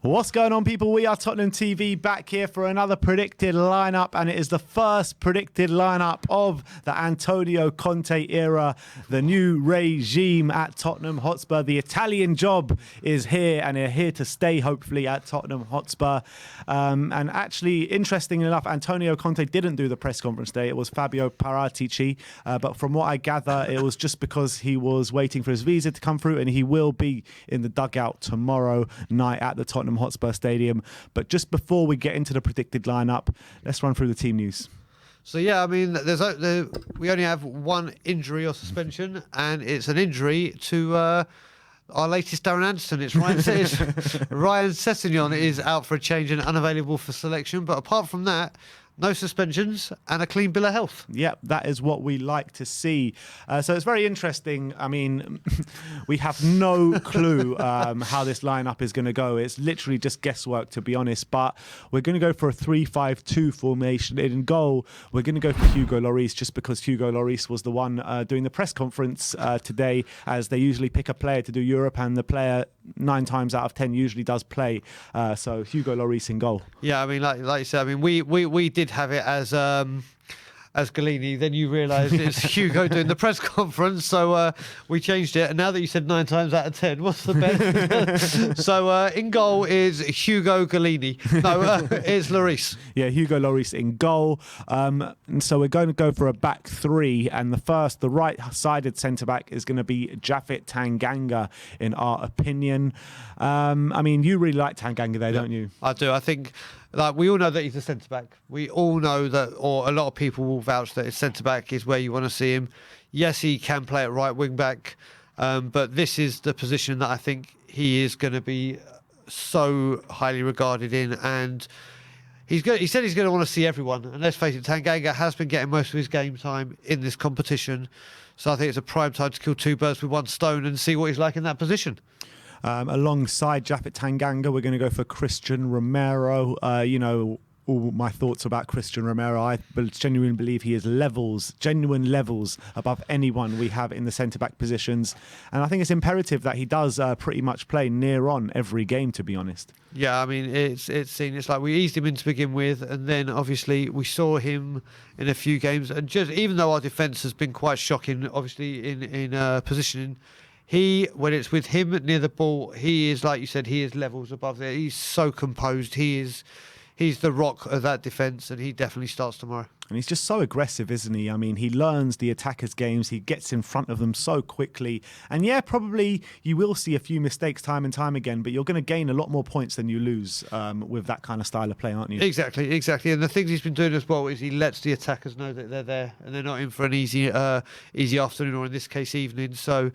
What's going on, people? We are Tottenham TV, back here for another predicted lineup, and it is the first predicted lineup of the Antonio Conte era, the new regime at Tottenham Hotspur. The Italian job is here, and they're here to stay, hopefully, at Tottenham Hotspur. And actually, interestingly enough, Antonio Conte didn't do the press conference today. It was Fabio Paratici, but from what I gather, it was just because he was waiting for his visa to come through, and he will be in the dugout tomorrow night at the Tottenham Hotspur Stadium. But just before we get into the predicted lineup, let's run through the team news. So yeah, I mean, we only have one injury or suspension, and it's an injury to our latest Darren Anderson. It's Ryan Sessegnon is out for a change and unavailable for selection. But apart from that, no suspensions and a clean bill of health. Yep, that is what we like to see. So it's very interesting. I mean, we have no clue how this lineup is going to go. It's literally just guesswork, to be honest. But we're going to go for a 3-5-2 formation. In goal, we're going to go for Hugo Lloris, just because Hugo Lloris was the one doing the press conference today, as they usually pick a player to do Europe, and the player 9 times out of 10 usually does play. So Hugo Lloris in goal. Yeah, I mean, like you said, I mean, we did have it as Galini. Then you realised it's Hugo doing the press conference, so we changed it. And now that you said 9 times out of 10, what's the bet? So in goal is Hugo Galini. No, it's Lloris. Yeah, Hugo Lloris in goal. And so we're going to go for a back three, and the right-sided centre-back is going to be Japhet Tanganga, in our opinion. I mean, you really like Tanganga there, don't you? I do. I think, like, we all know that he's a centre-back. We all know that, or a lot of people will vouch that his centre-back is where you want to see him. Yes, he can play at right wing-back, but this is the position that I think he is going to be so highly regarded in, and he said he's going to want to see everyone. And let's face it, Tanganga has been getting most of his game time in this competition, so I think it's a prime time to kill 2 birds with 1 stone and see what he's like in that position. Alongside Japhet Tanganga, we're going to go for Christian Romero. All my thoughts about Christian Romero, I genuinely believe he is genuine levels above anyone we have in the centre-back positions. And I think it's imperative that he does pretty much play near on every game, to be honest. Yeah, I mean, it's like we eased him in to begin with, and then obviously we saw him in a few games. And just even though our defence has been quite shocking, obviously in positioning, when it's with him near the ball, he is, like you said, he is levels above there. He's so composed. He's the rock of that defence, and he definitely starts tomorrow. And he's just so aggressive, isn't he? I mean, he learns the attackers' games. He gets in front of them so quickly. And yeah, probably you will see a few mistakes time and time again, but you're going to gain a lot more points than you lose with that kind of style of play, aren't you? Exactly. And the things he's been doing as well is he lets the attackers know that they're there and they're not in for an easy afternoon, or in this case, evening. So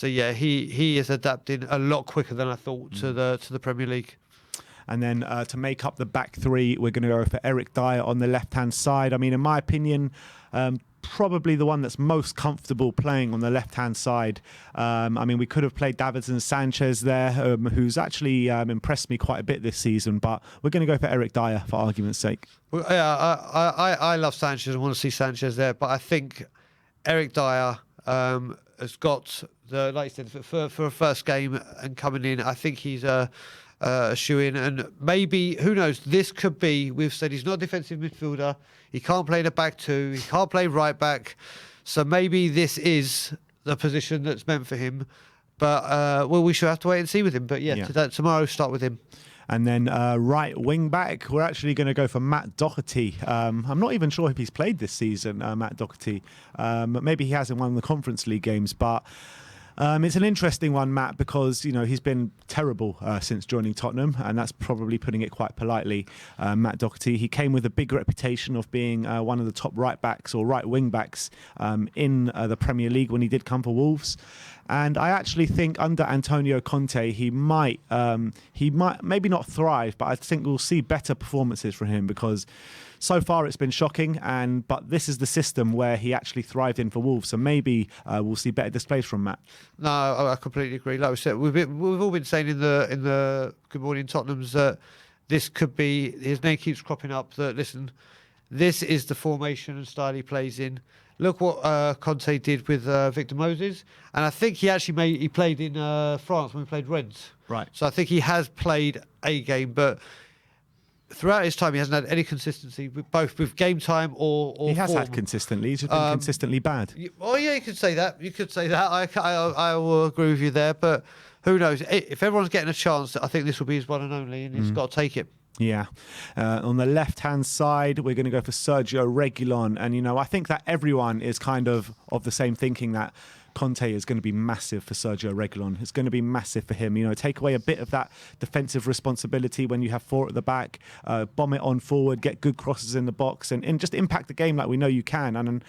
yeah, he is adapting a lot quicker than I thought to the Premier League. And then to make up the back three, we're going to go for Eric Dyer on the left-hand side. I mean, in my opinion, probably the one that's most comfortable playing on the left-hand side. I mean, we could have played Davinson Sanchez there, who's actually impressed me quite a bit this season, but we're going to go for Eric Dyer for argument's sake. Well, yeah, I love Sanchez. I want to see Sanchez there, but I think Eric Dyer has got like you said, for a first game and coming in, I think he's a shoe-in, and maybe, who knows, this could be, we've said he's not a defensive midfielder, he can't play in a back two, he can't play right back, so maybe this is the position that's meant for him, but we should have to wait and see with him. But yeah. Tomorrow start with him. And then right wing back, we're actually going to go for Matt Dougherty. I'm not even sure if he's played this season, Matt Dougherty. Maybe he has in one of the Conference League games, but it's an interesting one, Matt, because he's been terrible since joining Tottenham, and that's probably putting it quite politely. Matt Dougherty, he came with a big reputation of being one of the top right backs or right wing backs in the Premier League when he did come for Wolves. And I actually think under Antonio Conte, he might maybe not thrive, but I think we'll see better performances from him, because so far it's been shocking, but this is the system where he actually thrived in for Wolves, so maybe we'll see better displays from Matt. No, I completely agree. Like we said, we've all been saying in the Good Morning Tottenhams that this could be, his name keeps cropping up, that listen, this is the formation and style he plays in, look what Conte did with Victor Moses, and I think he played in France when we played Rennes. Right. So I think he has played a game, but throughout his time he hasn't had any consistency both with game time or He has form. had consistently. He's just been consistently bad. Oh yeah, you could say that. I will agree with you there, but who knows? If everyone's getting a chance, I think this will be his one and only, and he's got to take it. Yeah. On the left-hand side, we're going to go for Sergio Reguilon. And, I think that everyone is kind of the same thinking that Conte is going to be massive for Sergio Reguilon. It's going to be massive for him. Take away a bit of that defensive responsibility when you have four at the back, bomb it on forward, get good crosses in the box, and just impact the game like we know you can. And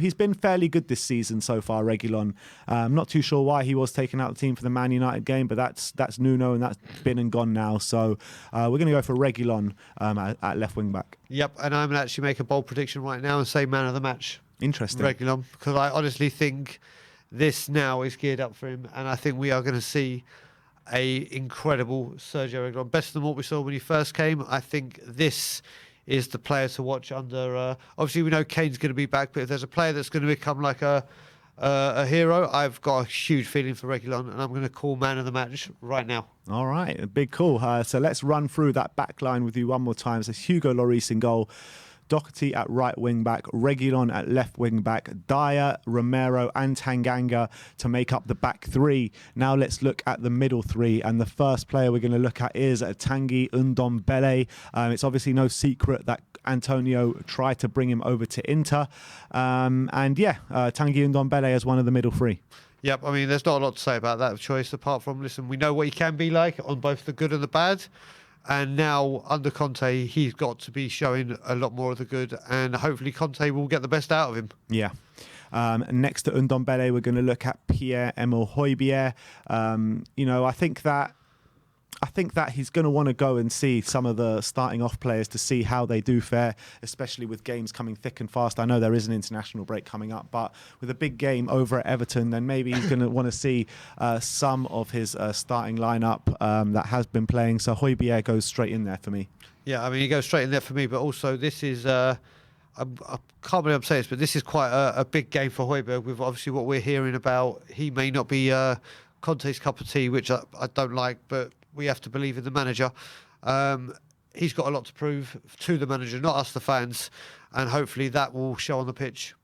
he's been fairly good this season so far, Reguilon. I'm not too sure why he was taken out of the team for the Man United game, but that's Nuno, and that's been and gone now. So we're going to go for Reguilon at left wing back. Yep, and I'm going to actually make a bold prediction right now and say man of the match. Interesting. Reguilon, because I honestly think this now is geared up for him, and I think we are going to see a incredible Sergio Reguilon, better than what we saw when he first came. I think this is the player to watch under. Obviously, we know Kane's going to be back, but if there's a player that's going to become like a hero, I've got a huge feeling for Reguilon, and I'm going to call man of the match right now. All right, a big call. So let's run through that back line with you one more time. So Hugo Lloris in goal. Dougherty at right wing back, Reguilon at left wing back, Dyer, Romero and Tanganga to make up the back three. Now let's look at the middle three, and the first player we're going to look at is Tanguy Ndombele. It's obviously no secret that Antonio tried to bring him over to Inter, Tanguy Ndombele as one of the middle three. Yep, I mean, there's not a lot to say about that choice apart from, listen, we know what he can be like on both the good and the bad. And now, under Conte, he's got to be showing a lot more of the good, and hopefully Conte will get the best out of him. Yeah. Next to Ndombele, we're going to look at Pierre-Emile Højbjerg. I think that he's going to want to go and see some of the starting off players to see how they do fare, especially with games coming thick and fast. I know there is an international break coming up, but with a big game over at Everton, then maybe he's going to want to see some of his starting lineup that has been playing. So Højbjerg goes straight in there for me. Yeah, I mean, he goes straight in there for me, but also this is... I can't believe I'm saying this, but this is quite a big game for Højbjerg with obviously what we're hearing about. He may not be Conte's cup of tea, which I don't like, but we have to believe in the manager. He's got a lot to prove to the manager, not us, the fans, and hopefully that will show on the pitch.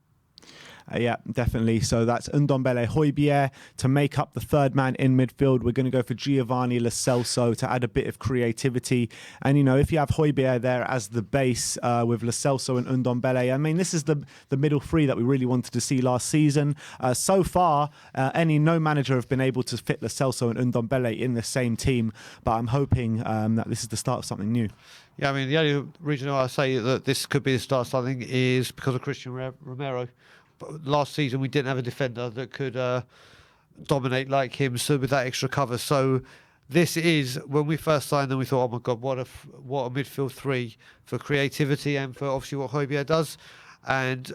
Yeah, definitely. So that's Ndombele, Højbjerg to make up the third man in midfield. We're going to go for Giovanni Lo Celso to add a bit of creativity. And, if you have Højbjerg there as the base with Lo Celso and Ndombele, I mean, this is the middle three that we really wanted to see last season. So far, no manager have been able to fit Lo Celso and Ndombele in the same team. But I'm hoping that this is the start of something new. Yeah, I mean, the only reason why I say that this could be the start of something is because of Christian Romero. Last season we didn't have a defender that could dominate like him, so with that extra cover. So this is, when we first signed them, we thought, oh my God, what a midfield three for creativity and for obviously what Højbjerg does. And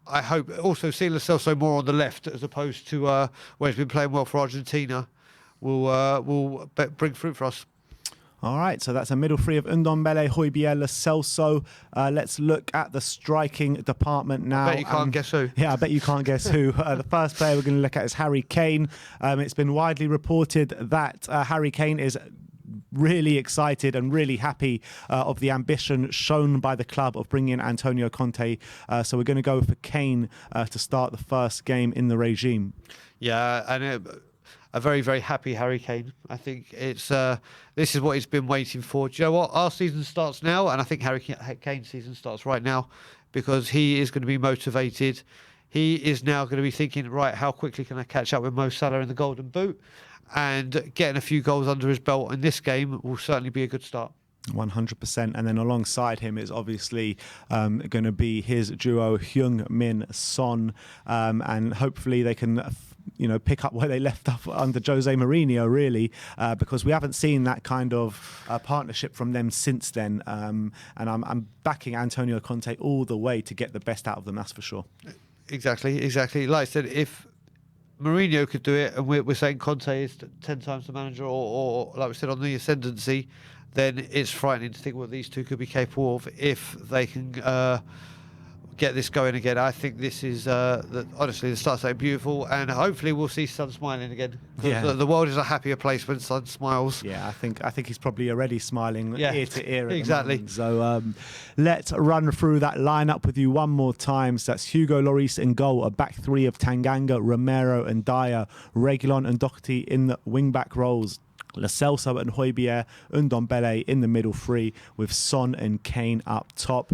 I hope also see Lo Celso more on the left as opposed to where he's been playing well for Argentina will bring fruit for us. All right, so that's a middle three of Ndombele, Højbjerg, Lo Celso. Let's look at the striking department now. I bet you can't guess who. Yeah, I bet you can't guess who. The first player we're going to look at is Harry Kane. It's been widely reported that Harry Kane is really excited and really happy of the ambition shown by the club of bringing in Antonio Conte. So we're going to go for Kane to start the first game in the regime. Yeah, and a very, very happy Harry Kane. I think it's this is what he's been waiting for. Do you know what? Our season starts now, and I think Harry Kane's season starts right now because he is going to be motivated. He is now going to be thinking, right, how quickly can I catch up with Mo Salah in the Golden Boot? And getting a few goals under his belt in this game will certainly be a good start. 100%. And then alongside him is obviously going to be his duo Heung-min Son, and hopefully they can pick up where they left off under Jose Mourinho, really, because we haven't seen that kind of partnership from them since then. And I'm backing Antonio Conte all the way to get the best out of them, that's for sure. Exactly. Like I said, if Mourinho could do it, and we're saying Conte is 10 times the manager, or like we said, on the ascendancy, then it's frightening to think what these two could be capable of if they can get this going again. I think this is honestly the start's so beautiful, and hopefully we'll see Son smiling again. Yeah. The world is a happier place when Son smiles. Yeah, I think he's probably already smiling ear to ear. At Exactly. The moment. So let's run through that lineup with you one more time. So that's Hugo Lloris in goal, a back three of Tanganga, Romero and Dyer, Reguilon and Dougherty in the wing back roles. Lo Celso and Højbjerg, Ndombele in the middle three with Son and Kane up top.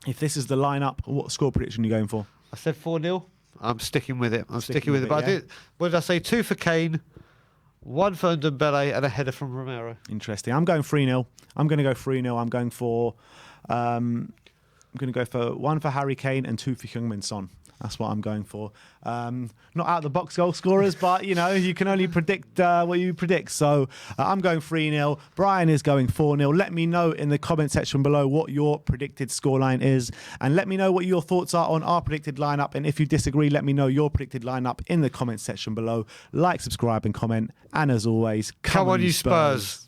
If this is the lineup, what score prediction are you going for? I said 4-0. I'm sticking with it. I'm sticking with it. But yeah. what did I say? 2 for Kane, 1 for Ndombele, and a header from Romero. Interesting. I'm going 3-0. I'm going to go 3-0. I'm going for 1 for Harry Kane and 2 for Heung-min Son. That's what I'm going for. Not out of the box goal scorers, but you can only predict what you predict. So I'm going 3-0. Brian is going 4-0. Let me know in the comment section below what your predicted scoreline is, and let me know what your thoughts are on our predicted lineup. And if you disagree, let me know your predicted lineup in the comment section below. Like, subscribe, and comment. And as always, come on, you Spurs.